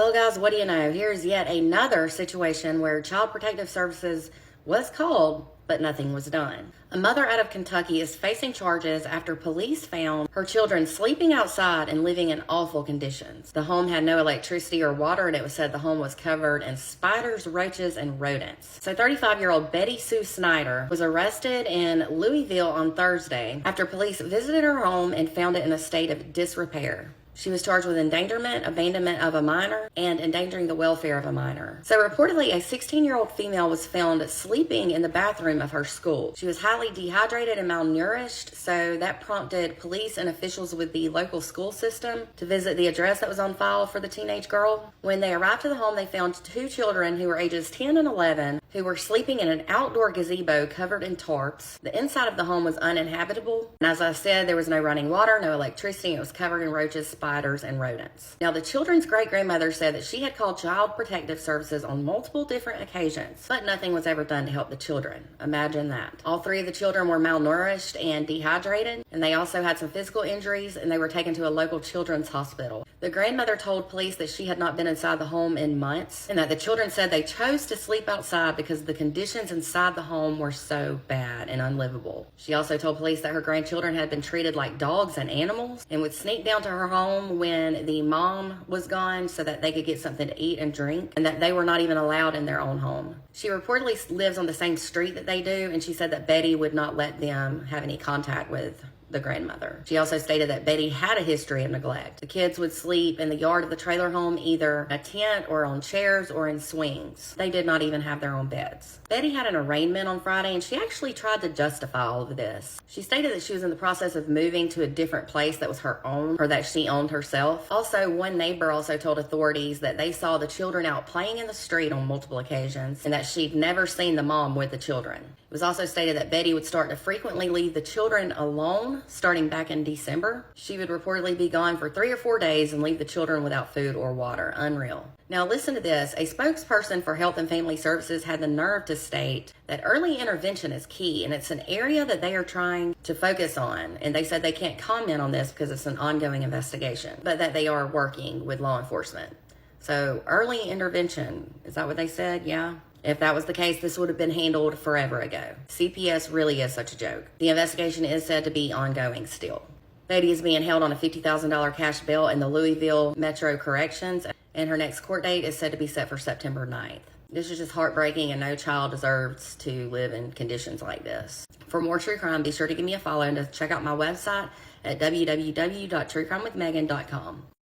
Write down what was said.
Well, guys, what do you know? Here's yet another situation where Child Protective Services was called, but nothing was done. A mother out of Kentucky is facing charges after police found her children sleeping outside and living in awful conditions. The home had no electricity or water, and it was said the home was covered in spiders, roaches, and rodents. So 35-year-old Betty Sue Snyder was arrested in Louisville on Thursday after police visited her home and found it in a state of disrepair. She was charged with endangerment, abandonment of a minor, and endangering the welfare of a minor. So reportedly, a 16-year-old female was found sleeping in the bathroom of her school. She was highly dehydrated and malnourished, so that prompted police and officials with the local school system to visit the address that was on file for the teenage girl. When they arrived to the home, they found two children who were ages 10 and 11 who were sleeping in an outdoor gazebo covered in tarps. The inside of the home was uninhabitable, and as I said, there was no running water, no electricity. It was covered in roaches, spiders, and rodents. Now, the children's great-grandmother said that she had called Child Protective Services on multiple different occasions, but nothing was ever done to help the children. Imagine that. All three of the children were malnourished and dehydrated, and they also had some physical injuries, and they were taken to a local children's hospital. The grandmother told police that she had not been inside the home in months, and that the children said they chose to sleep outside because the conditions inside the home were so bad and unlivable. She also told police that her grandchildren had been treated like dogs and animals and would sneak down to her home when the mom was gone so that they could get something to eat and drink, and that they were not even allowed in their own home. She reportedly lives on the same street that they do, and she said that Betty would not let them have any contact with the grandmother. She also stated that Betty had a history of neglect. The kids would sleep in the yard of the trailer home, either in a tent or on chairs or in swings. They did not even have their own beds. Betty had an arraignment on Friday, and she actually tried to justify all of this. She stated that she was in the process of moving to a different place that was her own, or that she owned herself. Also, one neighbor also told authorities that they saw the children out playing in the street on multiple occasions, and that she'd never seen the mom with the children. It was also stated that Betty would start to frequently leave the children alone starting back in December. She would reportedly be gone for 3 or 4 days and leave the children without food or water. Unreal. Now listen to this. A spokesperson for Health and Family Services had the nerve to state that early intervention is key, and it's an area that they are trying to focus on. And they said they can't comment on this because it's an ongoing investigation, but that they are working with law enforcement. So early intervention, is that what they said? Yeah. If that was the case, this would have been handled forever ago. CPS really is such a joke. The investigation is said to be ongoing still. Betty is being held on a $50,000 cash bail in the Louisville Metro Corrections, and her next court date is said to be set for September 9th. This is just heartbreaking, and no child deserves to live in conditions like this. For more true crime, be sure to give me a follow and to check out my website at www.truecrimewithmegan.com.